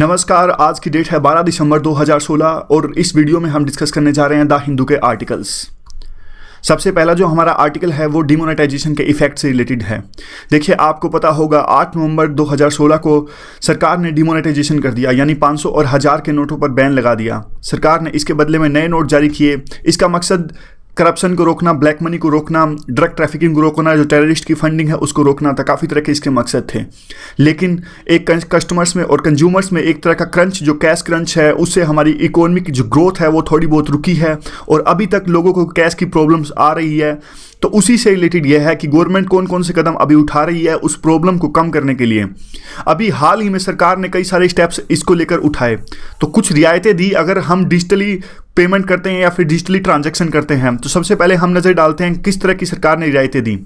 नमस्कार। आज की डेट है 12 दिसंबर 2016 और इस वीडियो में हम डिस्कस करने जा रहे हैं द हिंदू के आर्टिकल्स। सबसे पहला जो हमारा आर्टिकल है वो डिमोनेटाइजेशन के इफेक्ट से रिलेटेड है। देखिए, आपको पता होगा 8 नवंबर 2016 को सरकार ने डिमोनेटाइजेशन कर दिया, यानी 500 और 1000 के नोटों पर बैन लगा दिया। सरकार ने इसके बदले में नए नोट जारी किए। इसका मकसद करप्शन को रोकना, ब्लैक मनी को रोकना, ड्रग ट्रैफिकिंग को रोकना, जो टेररिस्ट की फंडिंग है उसको रोकना था। काफ़ी तरह के इसके मकसद थे, लेकिन एक कस्टमर्स में और कंज्यूमर्स में एक तरह का क्रंच, जो कैश क्रंच है, उससे हमारी इकोनॉमी की जो ग्रोथ है वो थोड़ी बहुत रुकी है और अभी तक लोगों को कैश की प्रॉब्लम्स आ रही है। तो उसी से रिलेटेड यह है कि गवर्नमेंट कौन कौन से कदम अभी उठा रही है उस प्रॉब्लम को कम करने के लिए। अभी हाल ही में सरकार ने कई सारे स्टेप्स इसको लेकर उठाए। तो कुछ रियायतें दी अगर हम डिजिटली पेमेंट करते हैं या फिर डिजिटली ट्रांजैक्शन करते हैं। तो सबसे पहले हम नज़र डालते हैं किस तरह की सरकार ने रियायतें दी।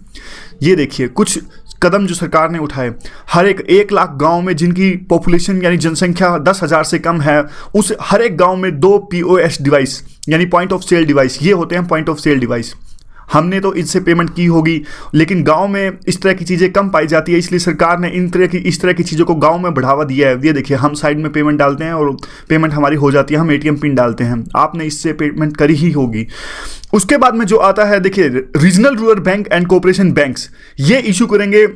ये देखिए कुछ कदम जो सरकार ने उठाए। हर एक 1 लाख गांव में जिनकी पॉपुलेशन यानी जनसंख्या 10,000 से कम है, उस हर एक गांव में 2 POS डिवाइस यानी पॉइंट ऑफ सेल डिवाइस, ये होते हैं पॉइंट ऑफ सेल डिवाइस। हमने तो इससे पेमेंट की होगी, लेकिन गांव में इस तरह की चीज़ें कम पाई जाती है, इसलिए सरकार ने इस तरह की चीज़ों को गांव में बढ़ावा दिया है। ये देखिए, हम साइड में पेमेंट डालते हैं और पेमेंट हमारी हो जाती है। हम ATM पिन डालते हैं, आपने इससे पेमेंट करी ही होगी। उसके बाद में जो आता है, देखिए, regional rural bank and cooperation banks ये इशू करेंगे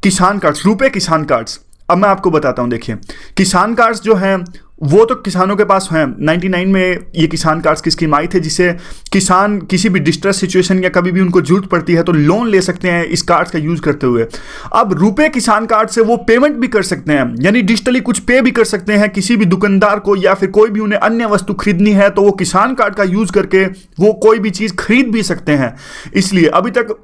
किसान कार्ड्स, रुपए किसान कार्ड्स। अब मैं आपको बताता हूँ। देखिए, किसान कार्ड्स जो हैं वो तो किसानों के पास हैं। 99 में ये किसान कार्ड्स की स्कीम आई थी, जिससे किसान किसी भी डिस्ट्रेस सिचुएशन या कभी भी उनको जरूरत पड़ती है तो लोन ले सकते हैं इस कार्ड्स का यूज़ करते हुए। अब रुपए किसान कार्ड से वो पेमेंट भी कर सकते हैं, यानी डिजिटली कुछ पे भी कर सकते हैं किसी भी दुकानदार को, या फिर कोई भी उन्हें अन्य वस्तु खरीदनी है तो वो किसान कार्ड का यूज़ करके वो कोई भी चीज़ खरीद भी सकते हैं। इसलिए अभी तक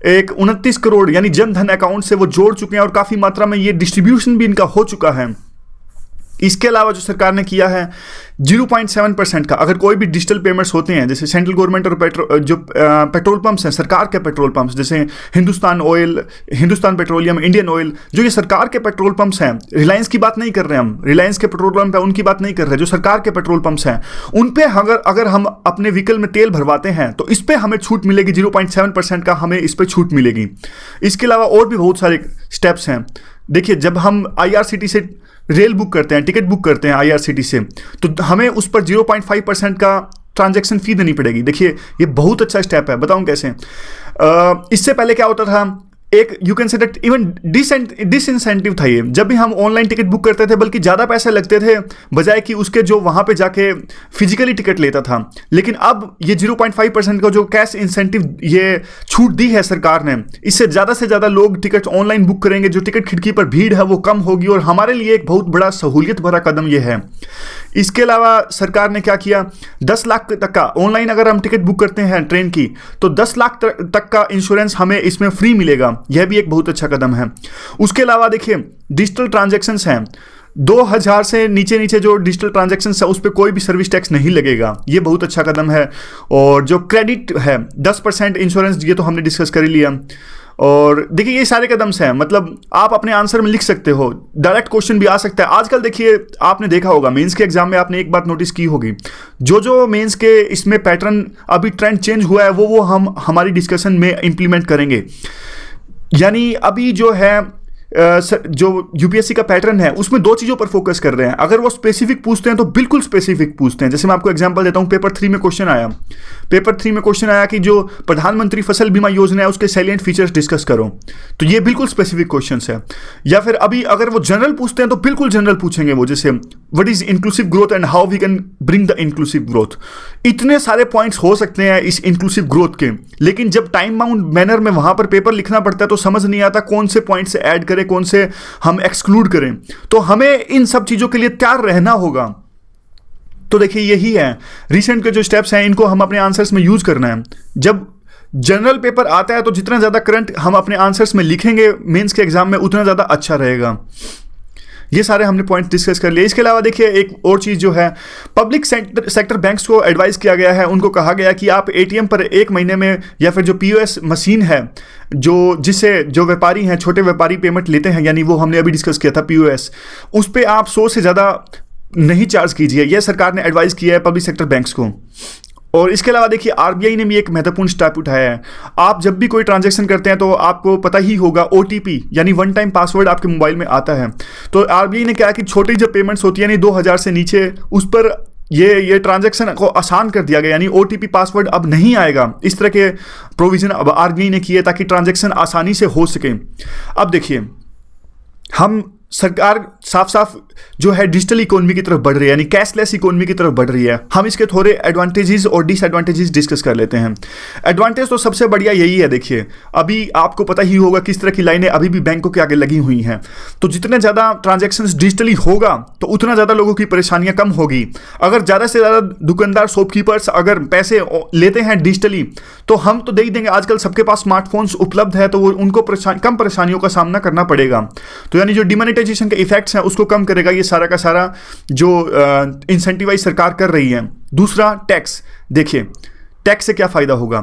एक 29 करोड़ यानी जन धन अकाउंट से वो जोड़ चुके हैं और काफ़ी मात्रा में ये डिस्ट्रीब्यूशन भी इनका हो चुका है। इसके अलावा जो सरकार ने किया है 0.7% का, अगर कोई भी डिजिटल पेमेंट्स होते हैं, जैसे सेंट्रल गवर्नमेंट और पेट्रोल पंप्स हैं, सरकार के पेट्रोल पंप्स, जैसे Hindustan oil, Hindustan petroleum, Indian oil, जो ये सरकार के पेट्रोल पंप्स हैं, रिलायंस की बात नहीं कर रहे हम, रिलायंस के पेट्रोल पंप है उनकी बात नहीं कर रहे, जो सरकार के पेट्रोल पंप्स हैं उन पे अगर हम अपने व्हीकल में तेल भरवाते हैं तो इस पर हमें छूट मिलेगी। 0.7% का हमें इस पर छूट मिलेगी। इसके अलावा और भी बहुत सारे स्टेप्स हैं। देखिए, जब हम IRCTC से रेल बुक करते हैं, टिकट बुक करते हैं IRCTC से, तो हमें उस पर 0.5% का ट्रांजैक्शन फ़ी देनी पड़ेगी। देखिए, ये बहुत अच्छा स्टेप है। बताऊं कैसे। इससे पहले क्या होता था, एक you can say that even disincentive था ये। जब भी हम ऑनलाइन टिकट बुक करते थे, बल्कि ज़्यादा पैसे लगते थे बजाय कि उसके जो वहाँ पे जाके फिजिकली टिकट लेता था। लेकिन अब ये 0.5% का जो कैश इंसेंटिव ये छूट दी है सरकार ने, इससे ज़्यादा से ज़्यादा लोग टिकट ऑनलाइन बुक करेंगे। जो टिकट खिड़की पर भीड़ है वो कम होगी और हमारे लिए एक बहुत बड़ा सहूलियत भरा कदम ये है। इसके अलावा सरकार ने क्या किया, 10 लाख तक का ऑनलाइन अगर हम टिकट बुक करते हैं ट्रेन की, तो 10 लाख तक का इंश्योरेंस हमें इसमें फ्री मिलेगा। यह भी एक बहुत अच्छा कदम है। उसके अलावा देखिए, डिजिटल ट्रांजैक्शंस हैं, 2000 से नीचे जो डिजिटल ट्रांजैक्शंस है उस पर कोई भी सर्विस टैक्स नहीं लगेगा। ये बहुत अच्छा कदम है। और जो क्रेडिट है 10% इंश्योरेंस, ये तो हमने डिस्कस कर ही लिया। और देखिए, ये सारे कदम हैं, मतलब आप अपने आंसर में लिख सकते हो, डायरेक्ट क्वेश्चन भी आ सकता है। आजकल देखिए, आपने देखा होगा मेंस के एग्जाम में, आपने एक बात नोटिस की होगी, जो मेंस के इसमें पैटर्न अभी ट्रेंड चेंज हुआ है वो हम हमारी डिस्कशन में इंप्लीमेंट करेंगे। यानी अभी जो है जो UPSC का पैटर्न है उसमें 2 चीज़ों पर फोकस कर रहे हैं। अगर वो स्पेसिफिक पूछते हैं तो बिल्कुल स्पेसिफिक पूछते हैं। जैसे मैं आपको एग्जांपल देता हूं, पेपर 3 में क्वेश्चन आया कि जो प्रधानमंत्री फसल बीमा योजना है उसके सैलिएंट फीचर्स डिस्कस करो, तो ये बिल्कुल स्पेसिफिक क्वेश्चन है। या फिर अभी अगर वो जनरल पूछते हैं तो बिल्कुल जनरल पूछेंगे वो, जैसे what is inclusive growth and how we can bring the inclusive growth. इतने सारे पॉइंट्स हो सकते हैं इस इंक्लूसिव ग्रोथ के, लेकिन जब टाइम बाउंड मैनर में वहां पर पेपर लिखना पड़ता है तो समझ नहीं आता कौन से पॉइंट से ऐड करें, कौन से हम एक्सक्लूड करें। तो हमें इन सब चीजों के लिए तैयार रहना होगा। तो देखिए, यही है रिसेंट के जो स्टेप्स हैं, इनको हम अपने आंसर्स में यूज करना है। जब जनरल पेपर आता है तो जितना ज्यादा करंट हम अपने आंसर्स में लिखेंगे मेंस के एग्जाम में, उतना ज्यादा अच्छा रहेगा। ये सारे हमने पॉइंट डिस्कस कर लिए। इसके अलावा देखिए, एक और चीज़ जो है, पब्लिक सेक्टर बैंक्स को एडवाइस किया गया है, उनको कहा गया कि आप ATM पर 1 महीने में, या फिर जो POS मशीन है जिससे जो व्यापारी हैं, छोटे व्यापारी पेमेंट लेते हैं, यानी वो हमने अभी डिस्कस किया था POS, उस पर आप 100 से ज़्यादा नहीं चार्ज कीजिए। यह सरकार ने एडवाइस किया है पब्लिक सेक्टर बैंक्स को। और इसके अलावा देखिए आरबीआई ने भी एक महत्वपूर्ण स्टेप उठाया है। आप जब भी कोई ट्रांजैक्शन करते हैं तो आपको पता ही होगा ओटीपी यानी वन टाइम पासवर्ड आपके मोबाइल में आता है। तो आरबीआई ने क्या कि छोटी जब पेमेंट्स होती है यानी 2000 से नीचे उस पर ये ट्रांजैक्शन को आसान कर दिया गया, यानी ओटीपी पासवर्ड अब नहीं आएगा। इस तरह के प्रोविजन अब आरबीआई ने किए ताकि ट्रांजैक्शन आसानी से हो सके। अब देखिए हम सरकार साफ साफ जो है डिजिटल इकोनॉमी की तरफ बढ़ रही है, यानी कैशलेस इकोनॉमी की तरफ बढ़ रही है। हम इसके थोड़े एडवांटेजेस और डिसएडवांटेजेस डिस्कस कर लेते हैं। एडवांटेज तो सबसे बढ़िया यही है, देखिए अभी आपको पता ही होगा किस तरह की लाइनें अभी भी बैंकों के आगे लगी हुई हैं। तो जितने ज़्यादा ट्रांजैक्शंस डिजिटली होगा तो उतना ज़्यादा लोगों की परेशानियां कम होगी। अगर ज़्यादा से ज़्यादा दुकानदार शॉपकीपर्स अगर पैसे लेते हैं डिजिटली तो हम तो दे ही देंगे, आजकल सबके पास स्मार्टफोन्स उपलब्ध है, तो वो उनको कम परेशानियों का सामना करना पड़ेगा। तो यानी जो डिमोनेटाइजेशन के इफेक्ट्स हैं उसको कम करेगा ये सारा का सारा जो इंसेंटिवाइज सरकार कर रही है। दूसरा टैक्स, देखिए टैक्स से क्या फ़ायदा होगा।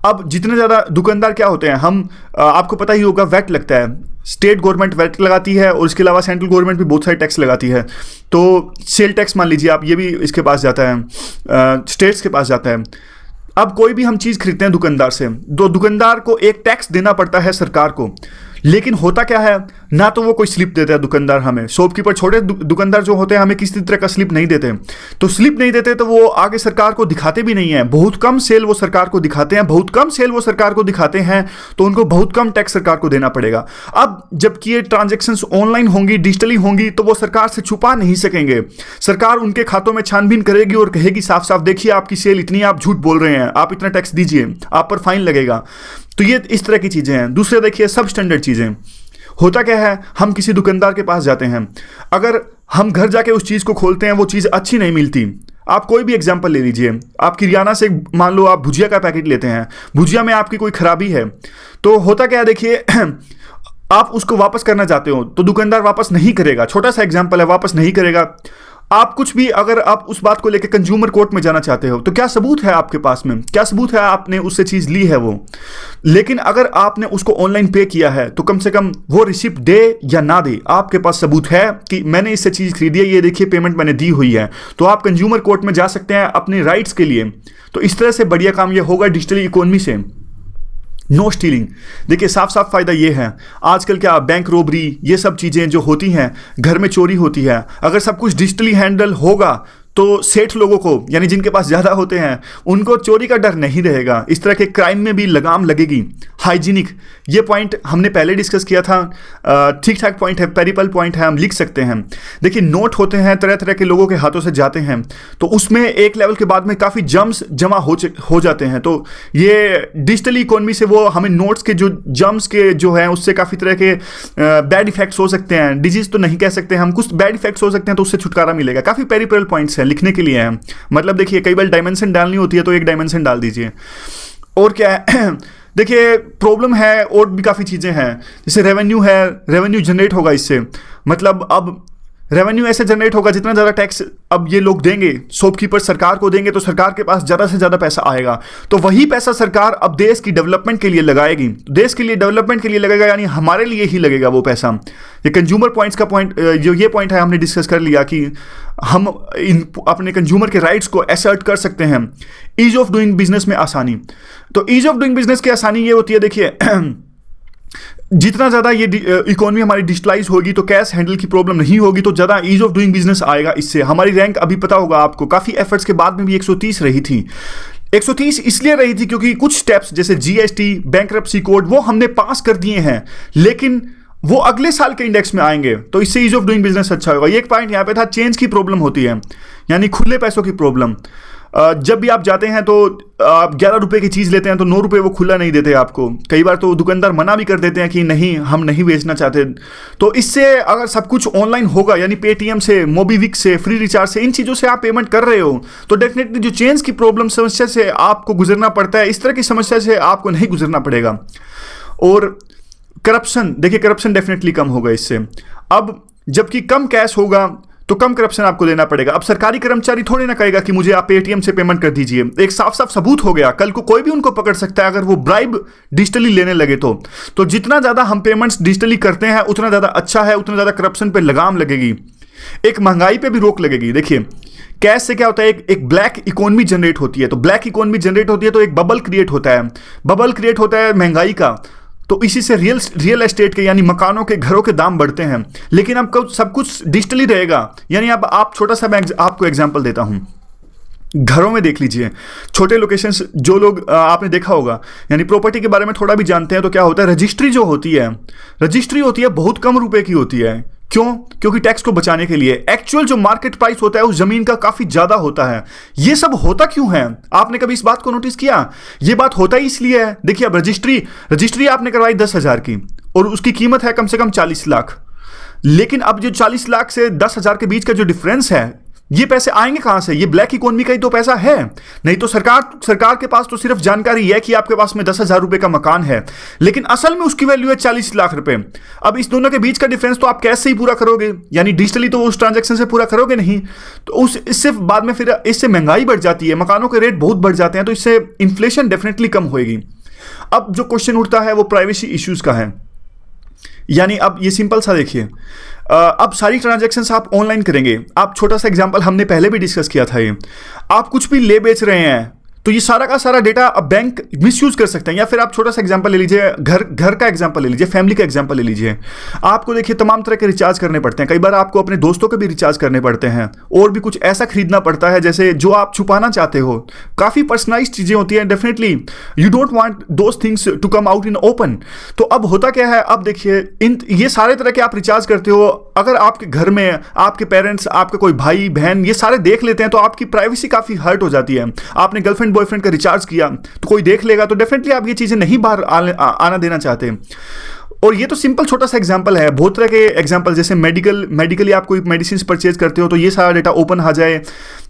अब जितने ज़्यादा दुकानदार क्या होते हैं, हम आपको पता ही होगा वैट लगता है, स्टेट गवर्नमेंट वैट लगाती है और इसके अलावा सेंट्रल गवर्नमेंट भी बहुत सारे टैक्स लगाती है। तो सेल टैक्स मान लीजिए आप, ये भी इसके पास जाता है, स्टेट्स के पास जाता है। अब कोई भी हम चीज़ खरीदते हैं दुकानदार से, तो दुकानदार को एक टैक्स देना पड़ता है सरकार को। लेकिन होता क्या है, ना तो वो कोई स्लिप देता है दुकानदार हमें, शॉपकीपर छोटे दुकानदार जो होते हैं हमें किसी तरह का स्लिप नहीं देते। तो स्लिप नहीं देते तो वो आगे सरकार को दिखाते भी नहीं है, बहुत कम सेल वो सरकार को दिखाते हैं, बहुत कम सेल वो सरकार को दिखाते हैं, तो उनको बहुत कम टैक्स सरकार को देना पड़ेगा। अब जबकि ये ट्रांजेक्शन्स ऑनलाइन होंगी, डिजिटली होंगी, तो वो सरकार से छुपा नहीं सकेंगे। सरकार उनके खातों में छानबीन करेगी और कहेगी साफ साफ, देखिए आपकी सेल इतनी, आप झूठ बोल रहे हैं, आप इतना टैक्स दीजिए, आप पर फाइन लगेगा। तो ये इस तरह की चीज़ें हैं। दूसरे देखिए सब स्टैंडर्ड चीज़ें। होता क्या है, हम किसी दुकानदार के पास जाते हैं, अगर हम घर जाके उस चीज़ को खोलते हैं वो चीज़ अच्छी नहीं मिलती। आप कोई भी एग्जांपल ले लीजिए, आप किराना से मान लो आप भुजिया का पैकेट लेते हैं, भुजिया में आपकी कोई खराबी है, तो होता क्या है देखिए आप उसको वापस करना चाहते हो तो दुकानदार वापस नहीं करेगा। छोटा सा एग्जांपल है, वापस नहीं करेगा। आप कुछ भी अगर आप उस बात को लेकर कंज्यूमर कोर्ट में जाना चाहते हो तो क्या सबूत है आपके पास में, क्या सबूत है आपने उससे चीज़ ली है वो। लेकिन अगर आपने उसको ऑनलाइन पे किया है तो कम से कम वो रिसिप्ट दे या ना दे, आपके पास सबूत है कि मैंने इससे चीज़ खरीदी है, ये देखिए पेमेंट मैंने दी हुई है, तो आप कंज्यूमर कोर्ट में जा सकते हैं अपने राइट्स के लिए। तो इस तरह से बढ़िया काम ये होगा डिजिटल इकोनॉमी से। नो स्टीलिंग, देखिए साफ साफ फायदा ये है, आजकल क्या बैंक रोबरी ये सब चीज़ें जो होती हैं, घर में चोरी होती है, अगर सब कुछ डिजिटली हैंडल होगा तो सेठ लोगों को यानी जिनके पास ज़्यादा होते हैं उनको चोरी का डर नहीं रहेगा। इस तरह के क्राइम में भी लगाम लगेगी। हाइजीनिक, ये पॉइंट हमने पहले डिस्कस किया था, ठीक ठाक पॉइंट है, पेरिपल पॉइंट है, हम लिख सकते हैं। देखिए नोट होते हैं तरह तरह के लोगों के हाथों से जाते हैं, तो उसमें एक लेवल के बाद में काफ़ी जम्स जमा हो जाते हैं। तो ये डिजिटल इकोनॉमी से वो हमें नोट्स के जो जम्स के जो हैं उससे काफ़ी तरह के बैड इफेक्ट्स हो सकते हैं, डिजीज तो नहीं कह सकते हम, कुछ बैड इफेक्ट्स हो सकते हैं, तो उससे छुटकारा मिलेगा। काफ़ी पेरिपल पॉइंट्स हैं, लिखने के लिए हैं। मतलब देखिए कई बार डायमेंशन डालनी होती है तो एक डायमेंशन डाल दीजिए। और क्या है देखिए प्रॉब्लम है और भी काफ़ी चीज़ें हैं, जैसे रेवेन्यू है, रेवेन्यू जनरेट होगा इससे, मतलब अब रेवेन्यू ऐसे जनरेट होगा जितना ज़्यादा टैक्स अब ये लोग देंगे, शॉपकीपर सरकार को देंगे, तो सरकार के पास ज़्यादा से ज़्यादा पैसा आएगा, तो वही पैसा सरकार अब देश की डेवलपमेंट के लिए लगाएगी। देश के लिए डेवलपमेंट के लिए लगेगा, यानी हमारे लिए ही लगेगा वो पैसा। ये कंज्यूमर पॉइंट्स का पॉइंट, जो ये पॉइंट है हमने डिस्कस कर लिया कि हम अपने कंज्यूमर के राइट्स को असर्ट कर सकते हैं। ईज ऑफ डूइंग बिजनेस में आसानी, तो ईज ऑफ डूइंग बिजनेस की आसानी ये होती है, देखिए जितना ज़्यादा ये इकोनॉमी हमारी डिजिटलाइज होगी तो कैश हैंडल की प्रॉब्लम नहीं होगी, तो ज़्यादा ईज ऑफ डूइंग बिजनेस आएगा। इससे हमारी रैंक अभी पता होगा आपको काफ़ी एफर्ट्स के बाद में भी 130 रही थी। 130 इसलिए रही थी क्योंकि कुछ स्टेप्स जैसे जीएसटी, बैंक्रप्सी कोड वो हमने पास कर दिए हैं, लेकिन वो अगले साल के इंडेक्स में आएंगे, तो इससे ईज ऑफ डूइंग बिजनेस अच्छा होगा। एक पॉइंट यहाँ पे था, चेंज की प्रॉब्लम होती है, यानी खुले पैसों की प्रॉब्लम। जब भी आप जाते हैं तो आप 11 रुपये की चीज़ लेते हैं तो 9 रुपये वो खुला नहीं देते आपको, कई बार तो दुकानदार मना भी कर देते हैं कि नहीं हम नहीं बेचना चाहते। तो इससे अगर सब कुछ ऑनलाइन होगा, यानी पेटीएम से, मोबीविक से, फ्री रिचार्ज से, इन चीज़ों से आप पेमेंट कर रहे हो, तो डेफिनेटली जो चेंज की प्रॉब्लम समस्या से आपको गुजरना पड़ता है, इस तरह की समस्या से आपको नहीं गुजरना पड़ेगा। और करप्शन, देखिए करप्शन डेफिनेटली कम होगा इससे। अब जबकि कम कैश होगा तो कम करप्शन आपको लेना पड़ेगा। अब सरकारी कर्मचारी थोड़े ना कहेगा कि मुझे आप पेटीएम से पेमेंट कर दीजिए, एक साफ साफ सबूत हो गया, कल को कोई भी उनको पकड़ सकता है अगर वो ब्राइब डिजिटली लेने लगे तो जितना ज़्यादा हम पेमेंट्स डिजिटली करते हैं उतना ज़्यादा अच्छा है, उतना ज़्यादा करप्शन पे लगाम लगेगी, एक महंगाई पे भी रोक लगेगी। देखिए कैश से क्या होता है, एक ब्लैक इकोनॉमी जनरेट होती है। तो ब्लैक इकोनॉमी जनरेट होती है तो एक बबल क्रिएट होता है, बबल क्रिएट होता है महंगाई का। तो इसी से रियल एस्टेट के यानी मकानों के, घरों के दाम बढ़ते हैं। लेकिन अब सब कुछ डिजिटली रहेगा। यानी अब आप छोटा सा मैं आपको एग्जांपल देता हूं, घरों में देख लीजिए, छोटे लोकेशंस जो लोग आपने देखा होगा, यानी प्रॉपर्टी के बारे में थोड़ा भी जानते हैं, तो क्या होता है, रजिस्ट्री जो होती है, रजिस्ट्री होती है बहुत कम रुपए की होती है। क्यों? क्योंकि टैक्स को बचाने के लिए। एक्चुअल जो मार्केट प्राइस होता है उस जमीन का काफी ज्यादा होता है। ये सब होता क्यों है? आपने कभी इस बात को नोटिस किया? ये बात होता ही इसलिए है। देखिए, अब रजिस्ट्री आपने करवाई 10,000 की और उसकी कीमत है कम से कम 40 लाख। लेकिन अब जो 40 लाख से 10,000 के बीच का जो डिफरेंस है, ये पैसे आएंगे कहां से? ये ब्लैक इकोनॉमी का ही तो पैसा है। नहीं तो सरकार के पास तो सिर्फ जानकारी है कि आपके पास में 10,000 रुपए का मकान है, लेकिन असल में उसकी वैल्यू है 40 लाख रुपए। अब इस दोनों के बीच का डिफरेंस तो आप कैसे ही पूरा करोगे? यानी डिजिटली तो उस ट्रांजैक्शन से पूरा करोगे नहीं। तो इससे बाद में फिर इससे महंगाई बढ़ जाती है, मकानों के रेट बहुत बढ़ जाते हैं, तो इससे इन्फ्लेशन डेफिनेटली कम होगी। अब जो क्वेश्चन उठता है वो प्राइवेसी इश्यूज का है। यानी अब ये सिंपल सा देखिए, अब सारी ट्रांजैक्शंस आप ऑनलाइन करेंगे। आप छोटा सा एग्जांपल हमने पहले भी डिस्कस किया था, ये आप कुछ भी ले बेच रहे हैं तो ये सारा का सारा डेटा अब बैंक मिसयूज कर सकते हैं। या फिर आप छोटा सा एग्जांपल ले लीजिए, घर का एग्जांपल ले लीजिए, फैमिली का एग्जांपल ले लीजिए। आपको देखिए तमाम तरह के रिचार्ज करने पड़ते हैं, कई बार आपको अपने दोस्तों के भी रिचार्ज करने पड़ते हैं, और भी कुछ ऐसा खरीदना पड़ता है जैसे जो आप छुपाना चाहते हो। काफ़ी पर्सनलाइज्ड चीज़ें होती हैं, definitely you don't want those things to come out in open. तो अब होता क्या है, अब देखिए ये सारे तरह के आप रिचार्ज करते हो, अगर आपके घर में आपके पेरेंट्स, आपके कोई भाई बहन ये सारे देख लेते हैं तो आपकी प्राइवेसी काफ़ी हर्ट हो जाती है। आपने गर्लफ्रेंड बॉयफ्रेंड का रिचार्ज किया तो कोई देख लेगा, तो डेफिनेटली आप ये चीजें नहीं बाहर आना देना चाहते। और ये तो सिंपल छोटा सा एग्जांपल है, बहुत तरह के एग्जांपल, जैसे मेडिकली आप कोई मेडिसिन परचेज करते हो तो ये सारा डेटा ओपन आ जाए।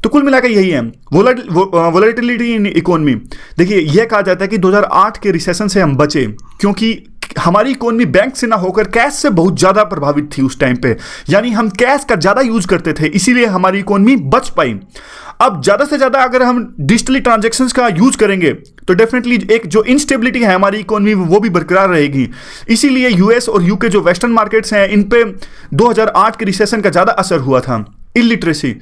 तो कुल मिलाकर यही है वोलेटिलिटी इन इकोनॉमी। देखिए, यह कहा जाता है कि 2008 के रिसेशन से हम बचे क्योंकि हमारी इकोनॉमी बैंक से ना होकर कैश से बहुत ज्यादा प्रभावित थी उस टाइम पे। यानी हम कैश का ज्यादा यूज करते थे, इसीलिए हमारी इकोनॉमी बच पाई। अब ज्यादा से ज्यादा अगर हम डिजिटली ट्रांजैक्शंस का यूज करेंगे तो डेफिनेटली एक जो इनस्टेबिलिटी है हमारी इकोनॉमी वो भी बरकरार रहेगी। इसीलिए यूएस और यूके जो वेस्टर्न मार्केट्स हैं, इन पे 2008 के रिसेशन का ज्यादा असर हुआ था। इलिटरेसी,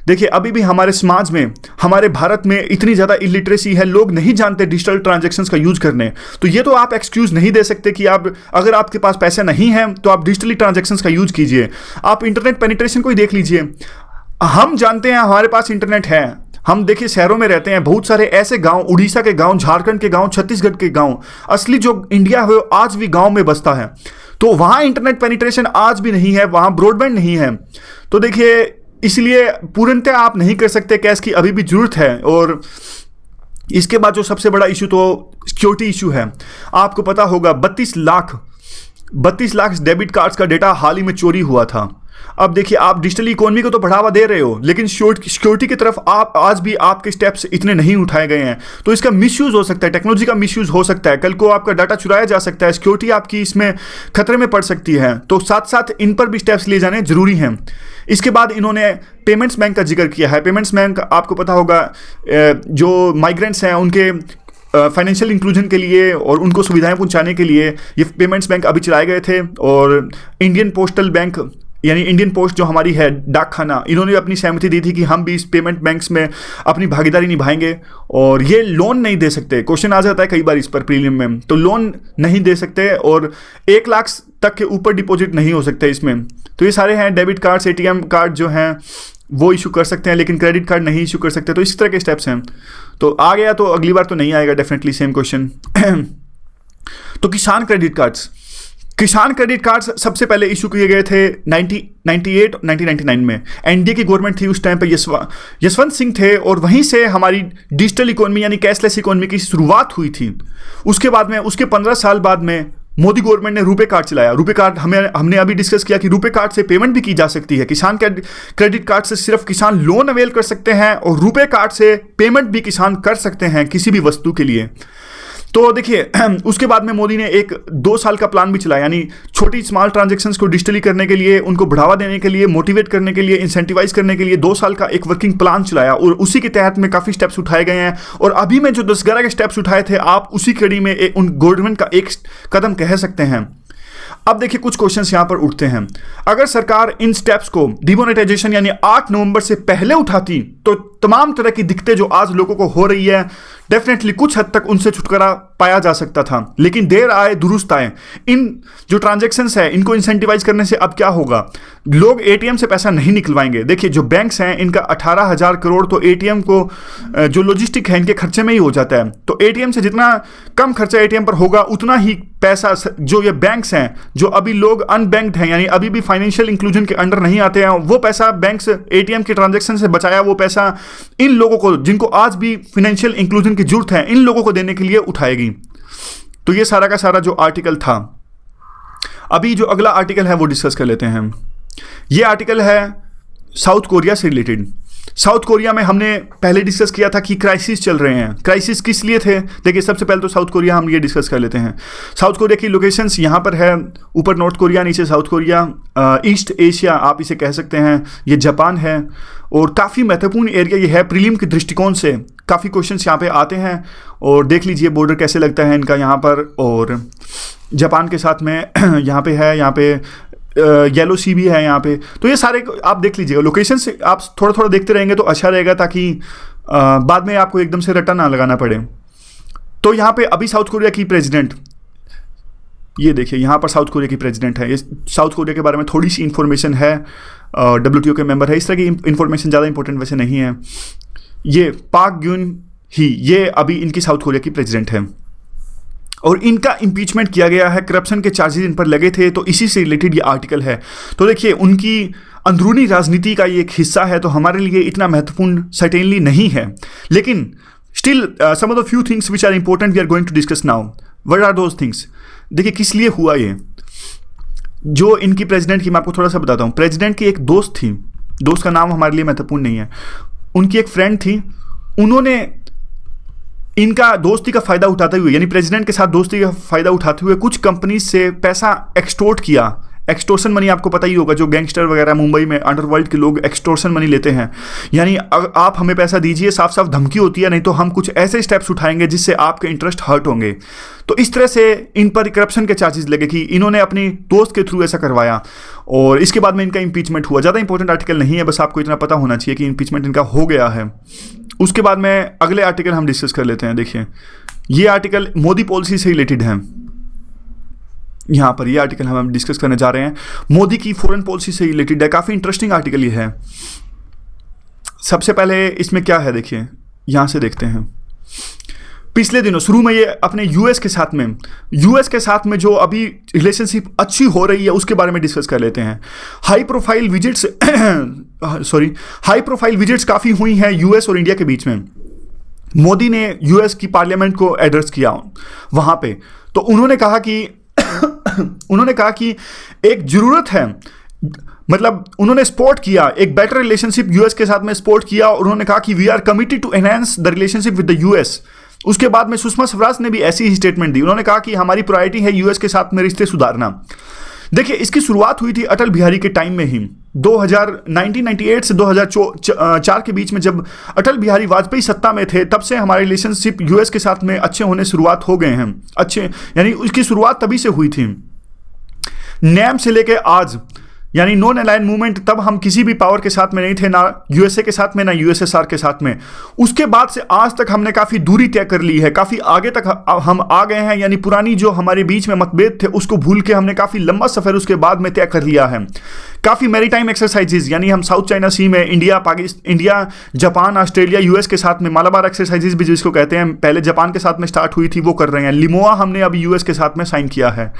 देखिए अभी भी हमारे समाज में, हमारे भारत में इतनी ज़्यादा इलिटरेसी है, लोग नहीं जानते डिजिटल ट्रांजैक्शंस का यूज करने। तो ये तो आप एक्सक्यूज नहीं दे सकते कि आप, अगर आपके पास पैसा नहीं है तो आप डिजिटली ट्रांजैक्शंस का यूज कीजिए। आप इंटरनेट पेनिट्रेशन को ही देख लीजिए। हम जानते हैं हमारे पास इंटरनेट है, हम देखिए शहरों में रहते हैं, बहुत सारे ऐसे गांव, उड़ीसा के गांव, झारखंड के गांव, छत्तीसगढ़ के गांव, असली जो इंडिया है आज भी गांव में बसता है। तो वहां इंटरनेट पेनिट्रेशन आज भी नहीं है, वहां ब्रॉडबैंड नहीं है। तो देखिए इसलिए पूर्णतः आप नहीं कर सकते, कैश की अभी भी जरूरत है। और इसके बाद जो सबसे बड़ा इशू तो सिक्योरिटी इशू है। आपको पता होगा 32 लाख डेबिट कार्ड्स का डेटा हाल ही में चोरी हुआ था। अब देखिए, आप डिजिटल इकोनॉमी को तो बढ़ावा दे रहे हो, लेकिन सिक्योरिटी की तरफ आप आज भी आपके स्टेप्स इतने नहीं उठाए गए हैं। तो इसका मिसयूज हो सकता है, टेक्नोलॉजी का मिसयूज हो सकता है, कल को आपका डाटा चुराया जा सकता है, सिक्योरिटी आपकी इसमें खतरे में पड़ सकती है। तो साथ साथ इन पर भी स्टेप्स लिए जाने जरूरी हैं। इसके बाद इन्होंने पेमेंट्स बैंक का जिक्र किया है। पेमेंट्स बैंक आपको पता होगा, जो माइग्रेंट्स हैं उनके फाइनेंशियल इंक्लूजन के लिए और उनको सुविधाएं पहुंचाने के लिए ये पेमेंट्स बैंक अभी चलाए गए थे। और इंडियन पोस्टल बैंक यानी इंडियन पोस्ट जो हमारी है डाक खाना, इन्होंने अपनी सहमति दी थी कि हम भी इस पेमेंट बैंक्स में अपनी भागीदारी निभाएंगे। और ये लोन नहीं दे सकते, क्वेश्चन आ जाता है कई बार इस पर प्रीलिम में, तो लोन नहीं दे सकते और 1 लाख तक के ऊपर डिपॉजिट नहीं हो सकते इसमें। तो ये सारे हैं, डेबिट कार्ड्स, एटीएम कार्ड जो हैं वो इशू कर सकते हैं, लेकिन क्रेडिट कार्ड नहीं इशू कर सकते। तो इस तरह के स्टेप्स हैं। तो आ गया तो अगली बार तो नहीं आएगा डेफिनेटली सेम क्वेश्चन। तो किसान क्रेडिट कार्ड्स सबसे पहले इशू किए गए थे 1998 और 1999 में। एनडीए की गवर्नमेंट थी उस टाइम पे, यशवंत सिंह थे, और वहीं से हमारी डिजिटल इकोनॉमी यानी कैशलेस इकोनॉमी की शुरुआत हुई थी। उसके बाद में, उसके 15 साल बाद में मोदी गवर्नमेंट ने रुपे कार्ड चलाया। रुपे कार्ड हमने अभी डिस्कस किया कि रुपे कार्ड से पेमेंट भी की जा सकती है। किसान क्रेडिट कार्ड से सिर्फ किसान लोन अवेल कर सकते हैं और रुपे कार्ड से पेमेंट भी किसान कर सकते हैं किसी भी वस्तु के लिए। तो देखिए, उसके बाद में मोदी ने एक 2 साल का प्लान भी चलाया, यानी छोटी स्मॉल ट्रांजैक्शंस को डिजिटली करने के लिए, उनको बढ़ावा देने के लिए, मोटिवेट करने के लिए, इंसेंटिवाइज करने के लिए 2 साल का एक वर्किंग प्लान चलाया। और उसी के तहत में काफ़ी स्टेप्स उठाए गए हैं। और अभी में जो 10-11 के स्टेप्स उठाए थे, आप उसी कड़ी में उन गवर्नमेंट का एक कदम कह सकते हैं। अब देखिए कुछ क्वेश्चंस यहां पर उठते हैं। अगर सरकार इन स्टेप्स को डिमोनेटाइजेशन यानी 8 नवंबर से पहले उठाती तो तमाम तरह की दिक्कतें जो आज लोगों को हो रही है डेफिनेटली कुछ हद तक उनसे छुटकारा पाया जा सकता था। लेकिन देर आए दुरुस्त आए, इन जो ट्रांजैक्शंस है इनको इंसेंटिवाइज करने से अब क्या होगा, लोग एटीएम से पैसा नहीं निकलवाएंगे। देखिए जो बैंक्स हैं इनका 18,000 करोड़ तो एटीएम को जो लॉजिस्टिक है इनके खर्चे में ही हो जाता है। तो एटीएम से जितना कम खर्चा एटीएम पर होगा उतना ही पैसा जो ये बैंक्स हैं, जो अभी लोग अनबैंक्ड हैं यानी अभी भी फाइनेंशियल इंक्लूजन के अंडर नहीं आते हैं, वो पैसा बैंक्स एटीएम के ट्रांजैक्शन से बचाया वो पैसा इन लोगों को जिनको आज भी फाइनेंशियल इंक्लूजन की जरूरत है इन लोगों को देने के लिए उठाएगी। तो ये सारा का सारा जो आर्टिकल था। अभी जो अगला आर्टिकल है वो डिस्कस कर लेते हैं। ये आर्टिकल है साउथ कोरिया से रिलेटेड। साउथ कोरिया में हमने पहले डिस्कस किया था कि क्राइसिस चल रहे हैं। क्राइसिस किस लिए थे? देखिए सबसे पहले तो साउथ कोरिया हम ये डिस्कस कर लेते हैं। साउथ कोरिया की लोकेशंस यहाँ पर है, ऊपर नॉर्थ कोरिया, नीचे साउथ कोरिया, ईस्ट एशिया आप इसे कह सकते हैं, ये जापान है और काफ़ी महत्वपूर्ण एरिया ये है। प्रीलिम के दृष्टिकोण से काफ़ी क्वेश्चंस यहाँ पे आते हैं और देख लीजिए बॉर्डर कैसे लगता है इनका यहाँ पर, और जापान के साथ में यहाँ पे है, यहाँ पे येलो सी भी है यहाँ पे। तो ये सारे आप देख लीजिएगा, लोकेशन से आप थोड़ा थोड़ा देखते रहेंगे तो अच्छा रहेगा ताकि बाद में आपको एकदम से रट्टा ना लगाना पड़े। तो यहाँ पे अभी साउथ कोरिया की प्रेसिडेंट, ये देखिए यहाँ पर साउथ कोरिया की प्रेसिडेंट है। ये साउथ कोरिया के बारे में थोड़ी सी इन्फॉर्मेशन है, WTO के मेंबर है, इस तरह की इन्फॉर्मेशन ज़्यादा इंपॉर्टेंट वैसे नहीं है। ये पाक ग्यून ही, ये अभी इनकी साउथ कोरिया की प्रेसिडेंट है और इनका इम्पीचमेंट किया गया है, करप्शन के चार्जेस इन पर लगे थे, तो इसी से रिलेटेड ये आर्टिकल है। तो देखिए उनकी अंदरूनी राजनीति का ये एक हिस्सा है, तो हमारे लिए इतना महत्वपूर्ण सर्टेनली नहीं है, लेकिन still some of the few things which are important we are going to discuss now. What are those things? देखिए किस लिए हुआ ये। जो इनकी प्रेसिडेंट की मैं आपको थोड़ा सा बताता हूँ। प्रेसिडेंट की एक दोस्त थी, दोस्त का नाम हमारे लिए महत्वपूर्ण नहीं है, उनकी एक फ्रेंड थी, उन्होंने इनका दोस्ती का फ़ायदा उठाते हुए यानी प्रेसिडेंट के साथ दोस्ती का फ़ायदा उठाते हुए कुछ कंपनी से पैसा एक्सटोर्ट किया। एक्सटोर्शन मनी आपको पता ही होगा, जो गैंगस्टर वगैरह मुंबई में अंडरवर्ल्ड के लोग एक्सटोर्शन मनी लेते हैं, यानी आप हमें पैसा दीजिए, साफ साफ धमकी होती है, नहीं तो हम कुछ ऐसे स्टेप्स उठाएंगे जिससे आपके इंटरेस्ट हर्ट होंगे। तो इस तरह से इन पर करप्शन के चार्जेस लगे कि इन्होंने अपनी दोस्त के थ्रू ऐसा करवाया और इसके बाद में इनका इम्पीचमेंट हुआ। ज़्यादा इंपॉर्टेंट आर्टिकल नहीं है, बस आपको इतना पता होना चाहिए कि इम्पीचमेंट इनका हो गया है। उसके बाद में अगले आर्टिकल हम डिस्कस कर लेते हैं। देखिए ये आर्टिकल मोदी पॉलिसी से रिलेटेड है। यहाँ पर ये आर्टिकल हम डिस्कस करने जा रहे हैं, मोदी की फॉरेन पॉलिसी से रिलेटेड है। काफ़ी इंटरेस्टिंग आर्टिकल ये है। सबसे पहले इसमें क्या है देखिए, यहाँ से देखते हैं। पिछले दिनों शुरू में ये अपने यूएस के साथ में जो अभी रिलेशनशिप अच्छी हो रही है उसके बारे में डिस्कस कर लेते हैं। हाई प्रोफाइल विजिट्स काफ़ी हुई हैं यूएस और इंडिया के बीच में। मोदी ने यूएस की पार्लियामेंट को एड्रेस किया वहाँ पे, तो उन्होंने कहा कि एक ज़रूरत है, मतलब उन्होंने सपोर्ट किया एक बेटर रिलेशनशिप यूएस के साथ में सपोर्ट किया और उन्होंने कहा कि we are committed to enhance the relationship with the US. उसके बाद में सुषमा स्वराज ने भी ऐसी ही स्टेटमेंट दी, उन्होंने कहा कि हमारी प्रायोरिटी है यूएस के साथ में रिश्ते सुधारना। देखिए इसकी शुरुआत हुई थी अटल बिहारी के टाइम में ही, 1998 से 2004 के बीच में जब अटल बिहारी वाजपेयी सत्ता में थे, तब से हमारे रिलेशनशिप यूएस के साथ में अच्छे होने शुरुआत हो गए हैं। अच्छे यानी उसकी शुरुआत तभी से हुई थी। नैम से लेके आज यानी नॉन अलाइन मूवमेंट, तब हम किसी भी पावर के साथ में नहीं थे, ना यूएसए के साथ में ना यूएसएसआर के साथ में। उसके बाद से आज तक हमने काफ़ी दूरी तय कर ली है, काफ़ी आगे तक हम आ गए हैं, यानी पुरानी जो हमारे बीच में मतभेद थे उसको भूल के हमने काफ़ी लंबा सफ़र उसके बाद में तय कर लिया है। काफ़ी मैरीटाइम एक्सरसाइजेज यानी हम साउथ चाइना सी में इंडिया, जापान, ऑस्ट्रेलिया, यूएस के साथ में मालाबार एक्सरसाइजेज भी जिसको कहते हैं, पहले जापान के साथ में स्टार्ट हुई थी, वो कर रहे हैं। लिमोआ हमने अभी यूएस के साथ में साइन किया है।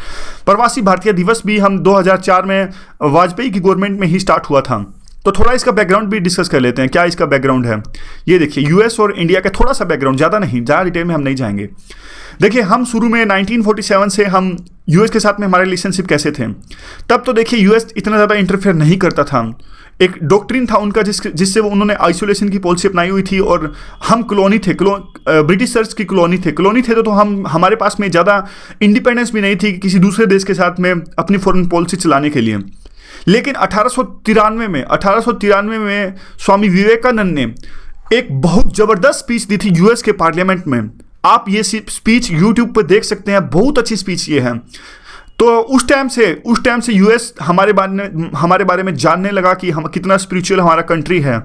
प्रवासी भारतीय दिवस भी हम 2004 में वाजपेयी की गवर्नमेंट में ही स्टार्ट हुआ था। तो थोड़ा इसका बैकग्राउंड भी डिस्कस कर लेते हैं, क्या इसका बैकग्राउंड है। ये देखिए यूएस और इंडिया का थोड़ा सा बैकग्राउंड, ज़्यादा नहीं, ज़्यादा डिटेल में हम नहीं जाएंगे। देखिए हम शुरू में 1947 से हम यूएस के साथ में हमारे रिलेशनशिप कैसे थे, तब तो देखिए यूएस इतना ज़्यादा इंटरफेयर नहीं करता था। एक डॉक्ट्रिन था उनका जिससे वो उन्होंने आइसोलेशन की पॉलिसी अपनाई हुई थी और हम कॉलोनी थे, ब्रिटिशर्स की कॉलोनी थे तो हमारे पास में ज़्यादा इंडिपेंडेंस भी नहीं थी किसी दूसरे देश के साथ में अपनी फॉरेन पॉलिसी चलाने के लिए। लेकिन 1893 में स्वामी विवेकानंद ने एक बहुत ज़बरदस्त स्पीच दी थी यूएस के पार्लियामेंट में। आप ये स्पीच यूट्यूब पर देख सकते हैं, बहुत अच्छी स्पीच ये है। तो उस टाइम से यूएस हमारे बारे में जानने लगा कि हम कितना स्पिरिचुअल हमारा कंट्री है।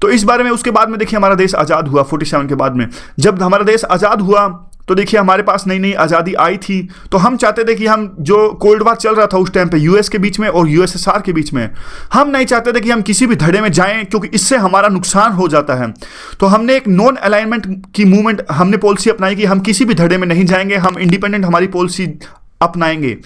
तो इस बारे में उसके बाद में देखिए हमारा देश आज़ाद हुआ 47 के बाद में। जब हमारा देश आज़ाद हुआ तो देखिए हमारे पास नई नई आज़ादी आई थी, तो हम चाहते थे कि हम जो कोल्ड वार चल रहा था उस टाइम पे यूएस के बीच में और यूएसएसआर के बीच में, हम नहीं चाहते थे कि हम किसी भी धड़े में जाएं, क्योंकि इससे हमारा नुकसान हो जाता है। तो हमने एक नॉन अलाइनमेंट की मूवमेंट हमने पॉलिसी अपनाई कि हम किसी भी धड़े में नहीं जाएंगे, हम इंडिपेंडेंट हमारी पॉलिसी अपनाएंगे।